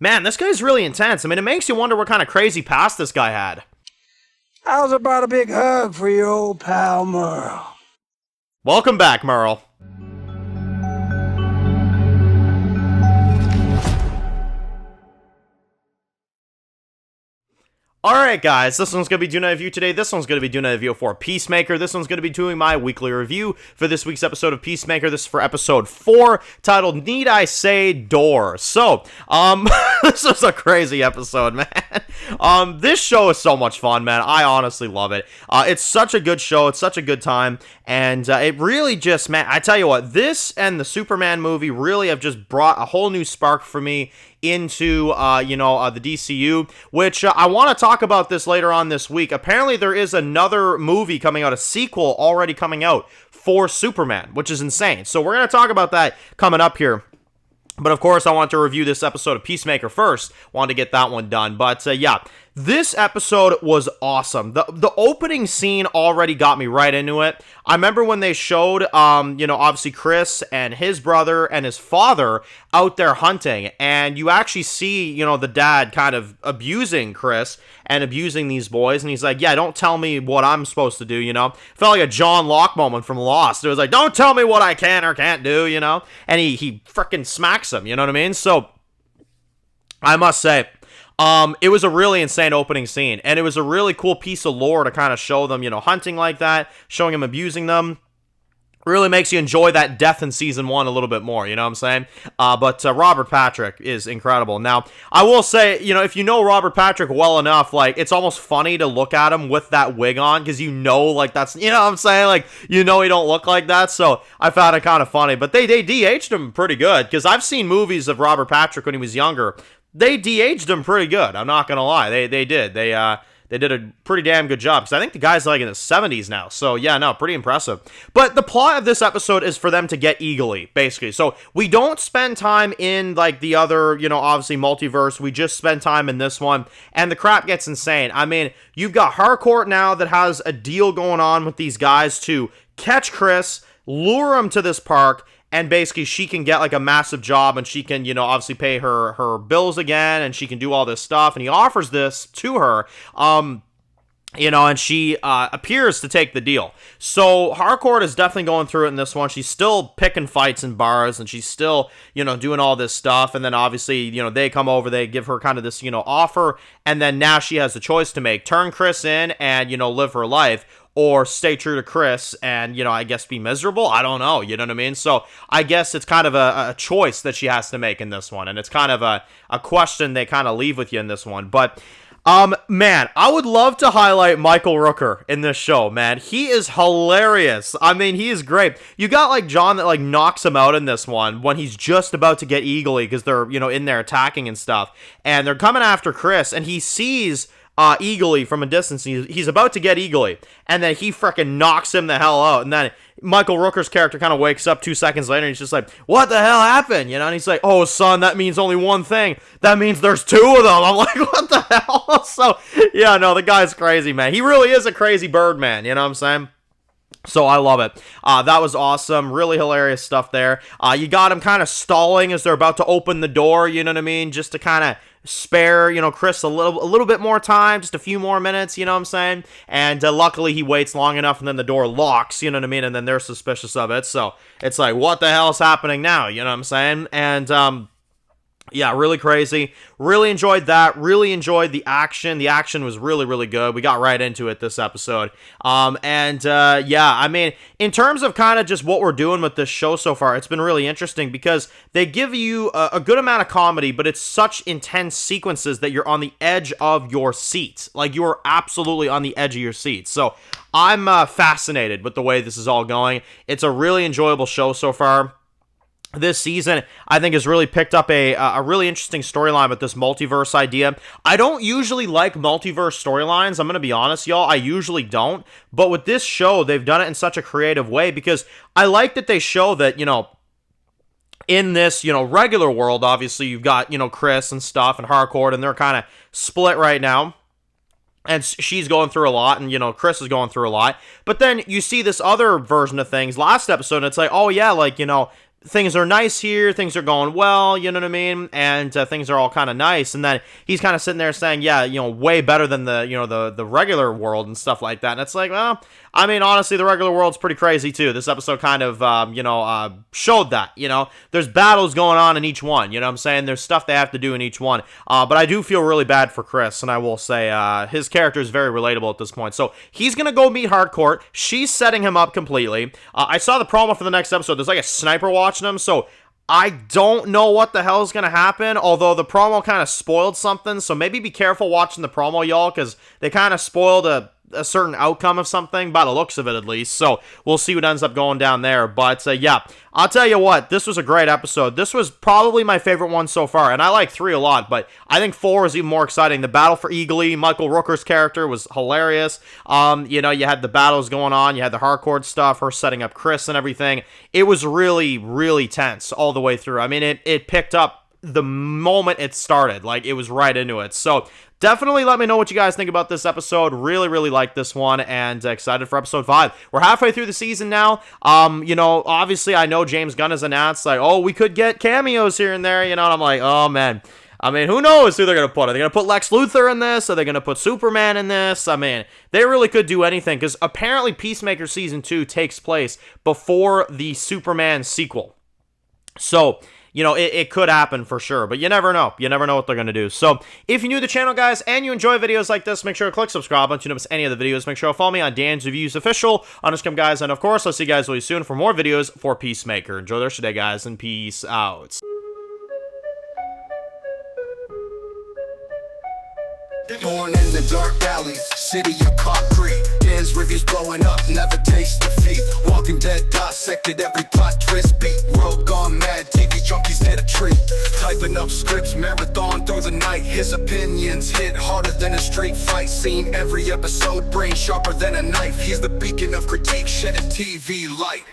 Man, this guy's really intense. I mean, it makes you wonder what kind of crazy past this guy had. How's about a big hug for your old pal Merle? Welcome back, Merle. Alright guys, this one's going to be doing a review today. This one's going to be doing a review for Peacemaker. This one's going to be doing my weekly review for this week's episode of Peacemaker. This is for episode 4, titled Need I Say Door. So, this was a crazy episode, man. This show is so much fun, man. I honestly love it. It's such a good show. It's such a good time. And it really just, man, I tell you what, this and the Superman movie really have just brought a whole new spark for me into, the DCU, which I want to talk about this later on this week. Apparently, there is another movie coming out, a sequel already coming out for Superman, which is insane. So we're going to talk about that coming up here. But of course, I want to review this episode of Peacemaker first. Wanted to get that one done. But yeah, this episode was awesome. The opening scene already got me right into it. I remember when they showed, obviously Chris and his brother and his father out there hunting. And you actually see, the dad kind of abusing Chris and abusing these boys. And he's like, yeah, don't tell me what I'm supposed to do, Felt like a John Locke moment from Lost. It was like, don't tell me what I can or can't do, And he freaking smacks him, you know what I mean? So, I must say, it was a really insane opening scene, and it was a really cool piece of lore to kind of show them, hunting like that, showing him abusing them. Really makes you enjoy that death in season 1 a little bit more, you know what I'm saying? But Robert Patrick is incredible. Now, I will say, if you know Robert Patrick well enough, like, it's almost funny to look at him with that wig on, because like, that's, you know what I'm saying? Like, he don't look like that, so I found it kind of funny. But they de-aged him pretty good, because I've seen movies of Robert Patrick when he was younger. They de-aged him pretty good, I'm not gonna lie. They did. They did a pretty damn good job, because I think the guy's like in his 70s now. So, yeah, no, pretty impressive. But the plot of this episode is for them to get Eagly, basically. So, we don't spend time in, like, the other, obviously multiverse. We just spend time in this one, and the crap gets insane. I mean, you've got Harcourt now that has a deal going on with these guys to catch Chris, lure him to this park, and basically she can get like a massive job, and she can, obviously pay her bills again, and she can do all this stuff. And he offers this to her, and she appears to take the deal. So Harcourt is definitely going through it in this one. She's still picking fights in bars, and she's still, doing all this stuff. And then obviously, they come over, they give her kind of this, offer. And then now she has the choice to make: turn Chris in and, live her life, or stay true to Chris and, I guess be miserable. I don't know, you know what I mean? So I guess it's kind of a choice that she has to make in this one. And it's kind of a question they kind of leave with you in this one. But, man, I would love to highlight Michael Rooker in this show, man. He is hilarious. I mean, he is great. You got, like, John that, like, knocks him out in this one when he's just about to get Eagly, because they're, in there attacking and stuff. And they're coming after Chris, and he sees Eagly from a distance. He's about to get Eagly, and then he freaking knocks him the hell out. And then Michael Rooker's character kind of wakes up 2 seconds later, and he's just like, what the hell happened? And he's like, oh, son, that means only one thing. That means there's 2 of them. I'm like, what the hell? So, yeah, no, the guy's crazy, man. He really is a crazy bird, man. You know what I'm saying? So I love it. That was awesome. Really hilarious stuff there. You got him kind of stalling as they're about to open the door, you know what I mean? Just to kind of spare, Chris a little bit more time, just a few more minutes, you know what I'm saying? And luckily he waits long enough, and then the door locks, you know what I mean? And then they're suspicious of it. So it's like, what the hell's happening now? You know what I'm saying? And yeah, really crazy. Really enjoyed that. Really enjoyed the action. The action was really, really good. We got right into it this episode. Yeah, I mean, in terms of kind of just what we're doing with this show so far, it's been really interesting because they give you a good amount of comedy, but it's such intense sequences that you're on the edge of your seat. Like, you are absolutely on the edge of your seat. So I'm fascinated with the way this is all going. It's a really enjoyable show so far. This season, I think, has really picked up a really interesting storyline with this multiverse idea. I don't usually like multiverse storylines. I'm going to be honest, y'all. I usually don't. But with this show, they've done it in such a creative way, because I like that they show that, in this, regular world, obviously, you've got, Chris and stuff and Harcourt, and they're kind of split right now. And she's going through a lot, and, Chris is going through a lot. But then you see this other version of things last episode, and it's like, oh, yeah, like, things are nice here, things are going well, you know what I mean, and things are all kind of nice, and then he's kind of sitting there saying, yeah, way better than the regular world and stuff like that, and it's like, well, I mean, honestly, the regular world's pretty crazy too. This episode kind of, showed that, there's battles going on in each one, you know what I'm saying, there's stuff they have to do in each one, but I do feel really bad for Chris, and I will say, his character is very relatable at this point, so he's gonna go meet Harcourt, she's setting him up completely. I saw the promo for the next episode, there's like a sniper watching him, so I don't know what the hell is going to happen, although the promo kind of spoiled something, so maybe be careful watching the promo, y'all, because they kind of spoiled a certain outcome of something, by the looks of it at least, so we'll see what ends up going down there, but yeah, I'll tell you what, this was a great episode. This was probably my favorite one so far, and I like 3 a lot, but I think 4 was even more exciting. The battle for Eagly, Michael Rooker's character was hilarious. You had the battles going on, you had the Harcourt stuff, her setting up Chris and everything. It was really, really tense all the way through. I mean, it picked up the moment it started, like it was right into it. So definitely let me know what you guys think about this episode. Really, really like this one, and excited for episode 5. We're halfway through the season now. Obviously I know James Gunn has announced, like, oh, we could get cameos here and there, and I'm like, oh man. I mean, who knows who they're going to put? Are they going to put Lex Luthor in this? Are they going to put Superman in this? I mean, they really could do anything, because apparently Peacemaker Season 2 takes place before the Superman sequel. So it could happen for sure, but you never know. You never know what they're going to do. So, if you're new to the channel, guys, and you enjoy videos like this, make sure to click subscribe so you don't miss any of the videos. Make sure to follow me on Dan's Reviews Official on Instagram, guys, and of course, I'll see you guys really soon for more videos for Peacemaker. Enjoy the rest of your day, guys, and peace out. Born in the dark alleys, city of concrete. Dan's reviews blowing up, never taste defeat. Walking Dead dissected every plot twist beat. World gone mad, TV junkies hit a treat. Typing up scripts, marathon through the night. His opinions hit harder than a street fight scene. Every episode, brain sharper than a knife. He's the beacon of critique, shedding TV light.